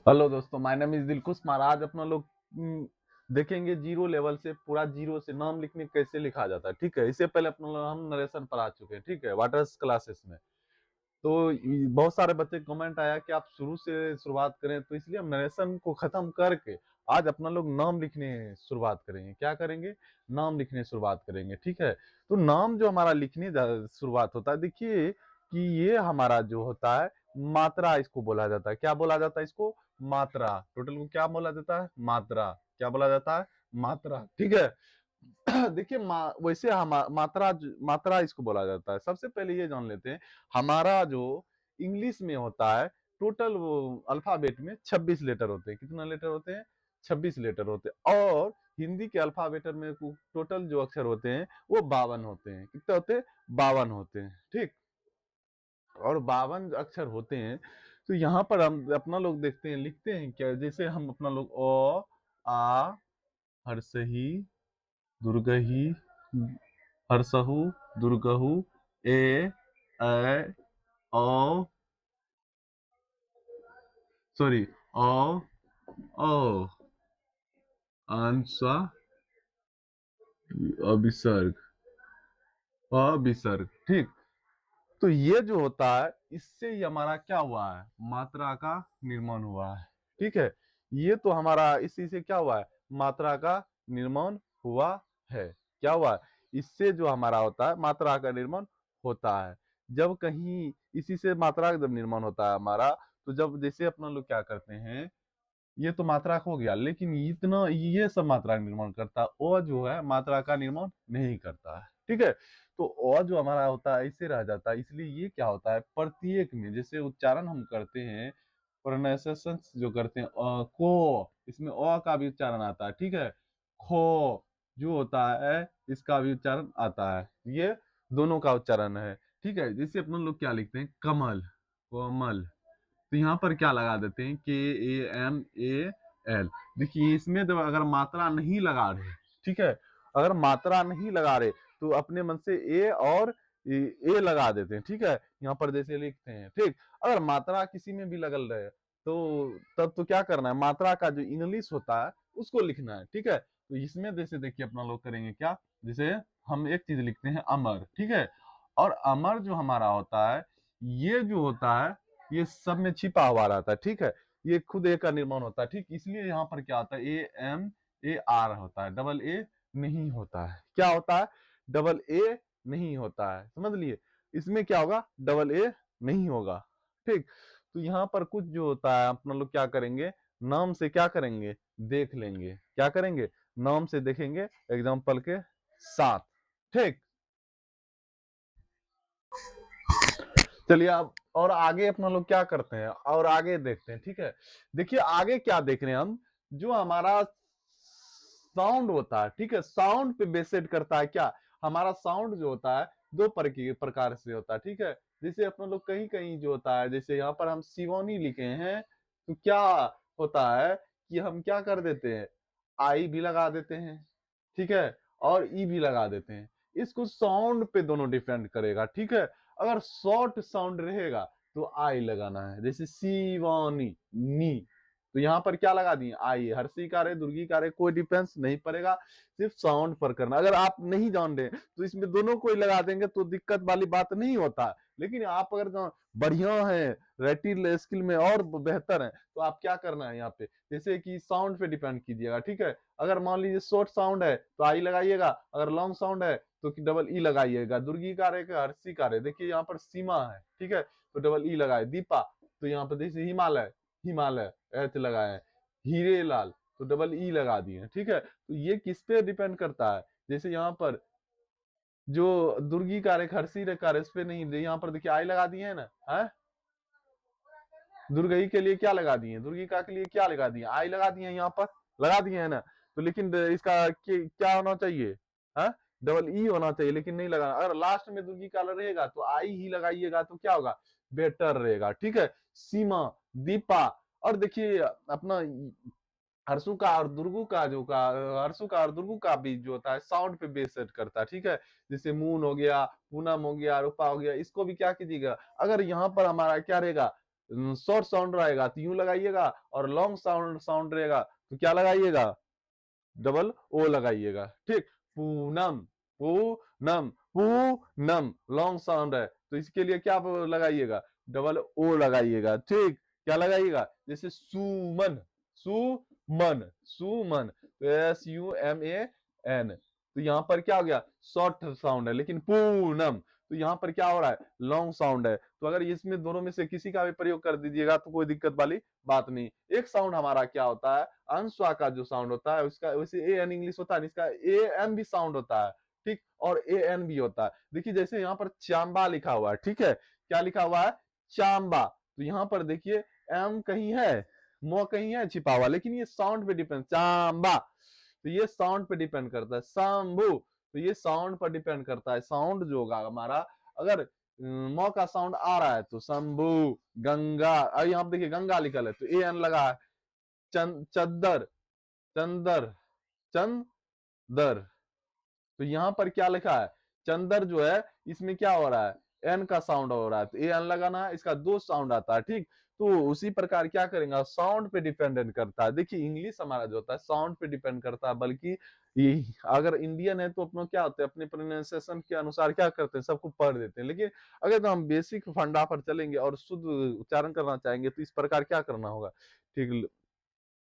Hello दोस्तों, my name is दिलकुश। महाराज अपना लोग देखेंगे जीरो लेवल से, पूरा जीरो से नाम लिखने कैसे लिखा जाता है। ठीक है, इससे पहले अपना लोग हम नरेशन पढ़ा चुके हैं। ठीक है, वाटर्स क्लासेस में। तो बहुत सारे बच्चे कमेंट आया कि आप शुरू से शुरुआत करें, तो इसलिए हम नरेशन को खत्म करके आज अपना लोग नाम लिखने शुरुआत करेंगे। क्या करेंगे? नाम लिखने शुरुआत करेंगे। ठीक है, तो नाम जो हमारा लिखने शुरुआत होता है, देखिए कि ये हमारा जो होता है मात्रा, इसको बोला जाता है। क्या बोला जाता है इसको? मात्रा। टोटल को क्या बोला जाता है? मात्रा। क्या बोला जाता है? मात्रा। ठीक है। देखिए वैसे हम मात्रा इसको बोला जाता है। सबसे पहले ये जान लेते हैं, हमारा जो इंग्लिश में होता है टोटल वो अल्फाबेट में 26 लेटर होते हैं। कितना लेटर होते हैं? 26 लेटर होते हैं। और हिंदी के अल्फाबेट में टोटल जो अक्षर होते हैं वो 52 होते हैं। कितने होते हैं? 52 होते हैं। ठीक, और 52 अक्षर होते हैं। तो यहाँ पर हम अपना लोग देखते हैं, लिखते हैं क्या? जैसे हम अपना लोग अ, आ, हर्षही, दुर्गही, हर्षहु, दुर्गहु, ए, ऐ, औ, सॉरी, औ, औ, आंसवा, अविसर्ग, अविसर्ग। ठीक, तो ये जो होता है, इससे ही हमारा क्या हुआ है? मात्रा का निर्माण हुआ है। ठीक है, ये तो हमारा इसी से क्या हुआ है? मात्रा का निर्माण हुआ है। क्या हुआ है? इससे जो हमारा होता है मात्रा का निर्माण होता है। जब कहीं इसी से मात्रा का जब निर्माण होता है हमारा, तो जब जैसे अपना लोग क्या करते हैं, ये तो मात्रा का हो गया, लेकिन इतना ये सब मात्रा का निर्माण करता है, ओ जो है मात्रा का निर्माण नहीं करता है। ठीक है, तो ओ जो हमारा होता है ऐसे रह जाता है। इसलिए ये क्या होता है, प्रत्येक में जैसे उच्चारण हम करते हैं, प्रोनाउंसिएशन जो करते हैं, को, इसमें अ का भी उच्चारण आता है। ठीक है, खो जो होता है इसका भी उच्चारण आता है। ये दोनों का उच्चारण है। ठीक है, जैसे अपन लोग क्या लिखते हैं, कमल, कोमल। तो यहाँ पर क्या लगा देते हैं, KAMAL। देखिए इसमें जब अगर मात्रा नहीं लगा रहे, ठीक है, अगर मात्रा नहीं लगा रहे तो अपने मन से ए और ए लगा देते हैं। ठीक है, यहाँ पर जैसे लिखते हैं। ठीक, अगर मात्रा किसी में भी लगल रहे तो तब तो क्या करना है, मात्रा का जो इंग्लिश होता है उसको लिखना है। ठीक है, तो इसमें जैसे देखिए अपना लोग करेंगे क्या, जैसे हम एक चीज लिखते हैं अमर। ठीक है, और अमर जो हमारा होता है, ये जो होता है ये सब में छिपा हुआ रहता है। ठीक है, ये खुद ए का निर्माण होता है। ठीक, इसलिए यहाँ पर क्या होता है, AMAR होता है, डबल ए नहीं होता है। क्या होता है? डबल ए नहीं होता है। समझ लिए, इसमें क्या होगा, डबल ए नहीं होगा। ठीक, तो यहाँ पर कुछ जो होता है अपना लोग क्या करेंगे, नाम से क्या करेंगे, देख लेंगे। क्या करेंगे? नाम से देखेंगे एग्जाम्पल के साथ। ठीक, चलिए अब और आगे अपना लोग क्या करते हैं और आगे देखते हैं। ठीक है, देखिए आगे क्या देख रहे हैं हम, जो हमारा साउंड होता है। ठीक है, साउंड पे बेसेड करता है क्या, हमारा साउंड जो होता है दो प्रकार से होता है। ठीक है, जैसे अपना लोग कहीं कहीं जो होता है, जैसे यहाँ पर हम शिवानी लिखे हैं, तो क्या होता है कि हम क्या कर देते हैं, आई भी लगा देते हैं। ठीक है, और ई भी लगा देते हैं। इसको साउंड पे दोनों डिपेंड करेगा। ठीक है, अगर शॉर्ट साउंड रहेगा तो आई लगाना है, जैसे शिवानी, नी, तो यहाँ पर क्या लगा दिए, आई। हर्षी का रे, दुर्गी का रे, कोई डिफरेंस नहीं पड़ेगा, सिर्फ साउंड पर करना। अगर आप नहीं जान रहे तो इसमें दोनों कोई लगा देंगे तो दिक्कत वाली बात नहीं होता। लेकिन आप अगर बढ़िया है, रेटिल स्किल में और बेहतर है, तो आप क्या करना है यहाँ पे, जैसे कि साउंड पे डिपेंड कीजिएगा। ठीक है, अगर मान लीजिए शॉर्ट साउंड है तो आई लगाइएगा, अगर लॉन्ग साउंड है तो डबल ई लगाइएगा। दुर्गी का रे, हर्षी का रे, देखिए यहाँ पर सीमा है। ठीक है, तो डबल ई लगाए। दीपा, तो यहाँ पर जैसे हिमालय, हिमालय एच लगाए। हीरे लाल, तो डबल ई लगा दिए। ठीक है, तो ये किस पे डिपेंड करता है, जैसे यहाँ पर जो दुर्गी का रे, हर्षी रे का रे, इस पे नहीं, यहाँ पर देखिए आई लगा दिए है ना, है दुर्गई के लिए क्या लगा दिए, दुर्गी का के लिए क्या लगा दिए, आई लगा दिए, यहाँ पर लगा दिए है ना। तो लेकिन इसका क्या होना चाहिए, है डबल ई होना चाहिए, लेकिन नहीं लगा। अगर लास्ट में दुर्गी का रहेगा तो आई ही लगाइएगा, तो क्या होगा, बेटर रहेगा। ठीक है, सीमा, दीपा, और देखिए अपना हर्षु का और दुर्गु का जो का हर्षु का और दुर्गु का भी जो होता है साउंड पे बेस सेट करता है। ठीक है, जैसे मून हो गया, पूनम हो गया, रूपा हो गया, इसको भी क्या कीजिएगा, अगर यहाँ पर हमारा क्या रहेगा, शॉर्ट साउंड रहेगा तो यूं लगाइएगा, और लॉन्ग साउंड साउंड रहेगा तो क्या लगाइएगा, डबल ओ लगाइएगा, ठीक। पूनम, पूनम, पूनम लॉन्ग साउंड है तो इसके लिए क्या लगाइएगा, डबल ओ लगाइएगा, ठीक। क्या लगाइएगा, जैसे सुमन, सुमन, सुमन, तो SUMAN, तो यहां पर क्या हो गया, शॉर्ट साउंड है। लेकिन पूनम, तो यहां पर क्या हो रहा है, लॉन्ग साउंड है। तो अगर इसमें दोनों में से किसी का भी प्रयोग कर दीजिएगा तो कोई दिक्कत वाली बात नहीं। एक साउंड हमारा क्या होता है, अंस्वा का जो साउंड होता है उसका वैसे AN इंग्लिश होता है, इसका AM भी साउंड होता है, ठीक, और AN भी होता है। देखिए जैसे यहाँ पर चांबा लिखा हुआ है, ठीक है, क्या लिखा हुआ है, चांबा, तो यहाँ पर देखिए M कहीं है, मो कहीं है छिपा हुआ, लेकिन ये साउंड पे डिपेंड, चांबा, तो ये साउंड पे डिपेंड करता है। शंभू, तो ये साउंड पर डिपेंड करता है, साउंड जो होगा हमारा, अगर मौ का साउंड आ रहा है तो शंभू, गंगा, अब यहाँ पे देखिए गंगा लिखल है तो AN लगा है। चद्दर, चंदर, चंदर, तो यहां पर क्या लिखा है, चंदर जो है इसमें क्या हो रहा है, एन का साउंड हो रहा है तो एन लगाना है, इसका दो साउंड आता है, ठीक। तो उसी प्रकार क्या करेंगे, साउंड पे डिपेंडेंट करता है। देखिए इंग्लिश हमारा जो होता है साउंड पे डिपेंड करता है, बल्कि ये अगर इंडियन है तो अपना क्या होता है, अपने प्रोनाउंसिएशन के अनुसार क्या करते हैं, सबको पढ़ देते हैं। लेकिन अगर तो हम बेसिक फंडा पर चलेंगे और शुद्ध उच्चारण करना चाहेंगे तो इस प्रकार क्या करना होगा, ठीक,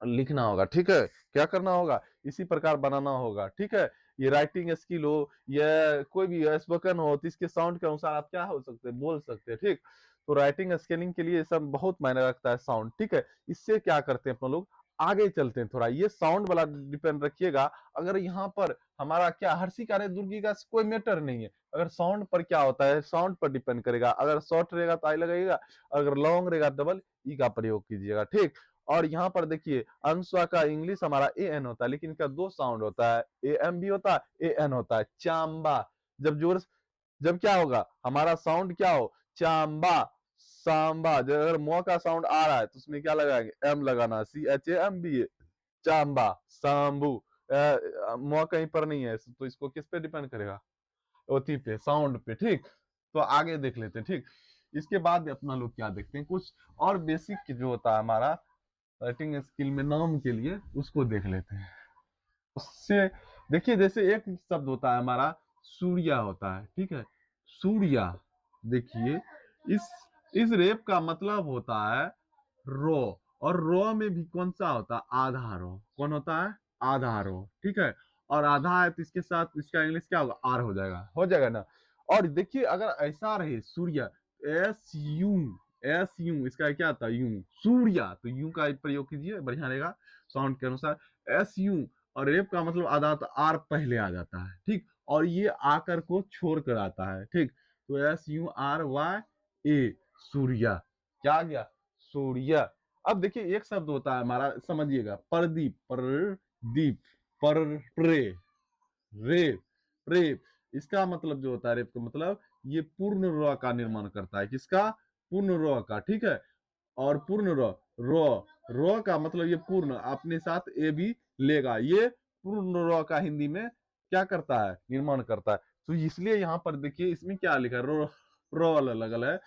लिखना होगा, ठीक है, क्या करना होगा, इसी प्रकार बनाना होगा, ठीक है। ये राइटिंग स्किल हो या कोई भी स्पोकन हो तो इसके साउंड के अनुसार आप क्या हो सकते हैं, बोल सकते हैं, ठीक। तो राइटिंग स्किलिंग के लिए सब बहुत मायने रखता है साउंड, ठीक है। इससे क्या करते हैं अपना लोग, आगे चलते हैं थोड़ा, ये साउंड वाला डिपेंड रखिएगा। अगर यहाँ पर हमारा क्या हर्षिका रे दुर्गी का कोई मैटर नहीं है, अगर साउंड पर क्या होता है, साउंड पर डिपेंड करेगा। अगर शॉर्ट रहेगा तो आई लगेगा, अगर लॉन्ग रहेगा डबल ई का प्रयोग कीजिएगा, ठीक। और यहाँ पर देखिए अंशवा का इंग्लिश हमारा AN होता है, लेकिन इनका दो साउंड होता है, AM भी होता है, AN होता है। चांबा, जब जोर, जब क्या होगा हमारा साउंड क्या हो, चांबा, सांबा, जब अगर मो का साउंड आ रहा है तो उसमें क्या लगाएंगे, M लगाना, CHAMBA, चांबा, सांबू, मो कहीं पर नहीं है तो इसको किस पे डिपेंड करेगा, ओथी पे, साउंड पे, ठीक। तो आगे देख लेते हैं, ठीक। इसके बाद अपना लोग क्या देखते हैं, कुछ और बेसिक जो होता है हमारा राइटिंग स्किल में नाम के लिए, उसको देख लेते हैं। उससे देखिए जैसे एक शब्द होता है हमारा सूर्या होता है, ठीक है, सूर्या, देखिए इस रेप का मतलब होता है रो, और रो में भी कौन सा होता है, आधा रो, कौन होता है, आधा रो, ठीक है। और आधा है तो इसके साथ इसका इंग्लिश क्या होगा, आर हो जाएगा ना। और देखिए अगर ऐसा रहे सूर्य, SU, SU, इसका क्या था, यूं, सूर्या, तो यूं का प्रयोग कीजिए, बढ़िया रहेगा साउंड के अनुसार। SU, और रेप का मतलब आधा तो आर पहले आ जाता है, ठीक, और ये आकर को छोड़ कर आता है, ठीक। तो SURYA, सूर्या, क्या आ गया, सूर्य। अब देखिए एक शब्द होता है हमारा, समझिएगा, प्रदीप, प्रदीप, पर प्रे, रेप, रेप, इसका मतलब जो होता है, रेप का मतलब ये पूर्ण र का निर्माण करता है, किसका, पूर्ण र का, ठीक है। और पूर्ण र, रो का मतलब ये पूर्ण, अपने साथ ए भी लेगा, ये पूर्ण र का हिंदी में क्या करता है, निर्माण करता है। तो इसलिए यहाँ पर देखिए इसमें क्या लिखा है, रो, प्रो लगल है,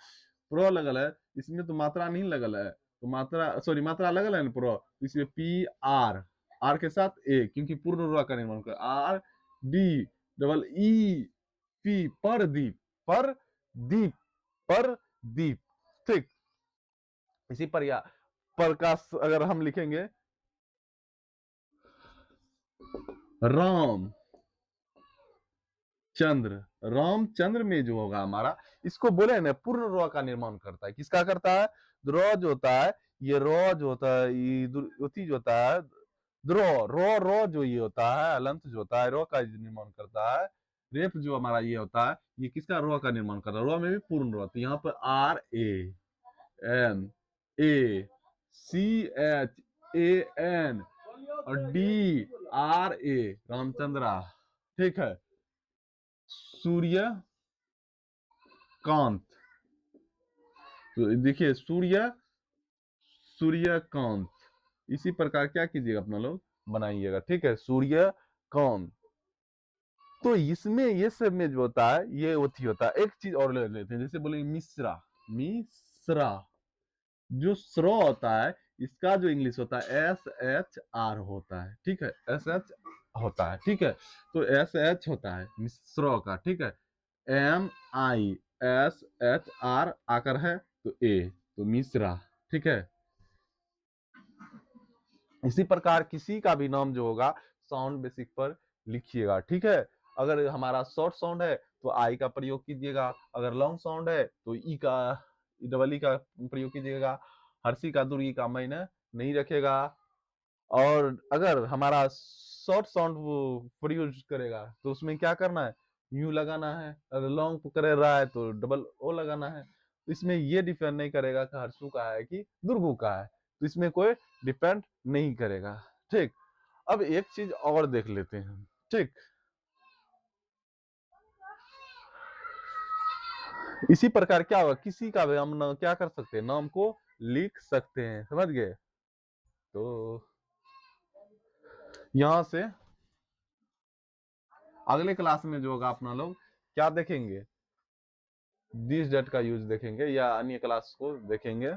प्रो लगल है, इसमें तो मात्रा नहीं लगल है, तो मात्रा सॉरी मात्रा लगल है ना प्रो, इसमें PR, आर के साथ ए, क्योंकि पूर्ण र का निर्माण कर, RDEE, परदीप, परदीप, परदीप, ठीक। इसी पर या प्रकाश अगर हम लिखेंगे, राम चंद्र, रामचंद्र में जो होगा हमारा, इसको बोले ना पूर्ण र का निर्माण करता है, किसका करता है, र जो होता है, ये र जो होता है, ये जो होता है, द्रो, रो जो ये होता है, अलंत जो होता है, रो का निर्माण करता है। रेप जो हमारा ये होता है, ये किसका, रो का निर्माण करता है, रो में भी पूर्ण रो, तो यहाँ पर RAMACHAN और DRA, रामचंद्रा, ठीक है। सूर्य कांत, तो देखिए सूर्यकांत, इसी प्रकार क्या कीजिएगा अपना लोग बनाइएगा, ठीक है, सूर्यकांत। तो इसमें ये सब में जो होता है ये होती होता है। एक चीज और ले लेते हैं, जैसे बोलेंगे मिश्रा, मिश्रा, जो स्रो होता है इसका जो इंग्लिश होता है SHR होता है, ठीक है, SH होता है, ठीक है। तो SH होता है मिश्रो का, ठीक है। MISHR आकर है तो ए, तो मिश्रा, ठीक है। इसी प्रकार किसी का भी नाम जो होगा साउंड बेसिक पर लिखिएगा, ठीक है। अगर हमारा शॉर्ट साउंड है तो आई का प्रयोग कीजिएगा, अगर लॉन्ग साउंड है तो ई का, डबल ई का प्रयोग कीजिएगा, हर्षी का दुर्गी का मैंने नहीं रखेगा। और अगर हमारा शॉर्ट साउंड वो प्रयोग करेगा तो उसमें क्या करना है, यू लगाना है, अगर लॉन्ग कर रहा है तो डबल ओ लगाना है। तो इसमें ये डिपेंड नहीं करेगा कि हर्षु का है कि दुर्गु का है, तो इसमें कोई डिपेंड नहीं करेगा, ठीक। अब एक चीज और देख लेते हैं, ठीक। इसी प्रकार क्या होगा, किसी का भी हम क्या कर सकते हैं, नाम को लिख सकते हैं, समझ गए। तो यहां से अगले क्लास में जो होगा अपना लोग क्या देखेंगे, दिस डेट का यूज देखेंगे या अन्य क्लास को देखेंगे।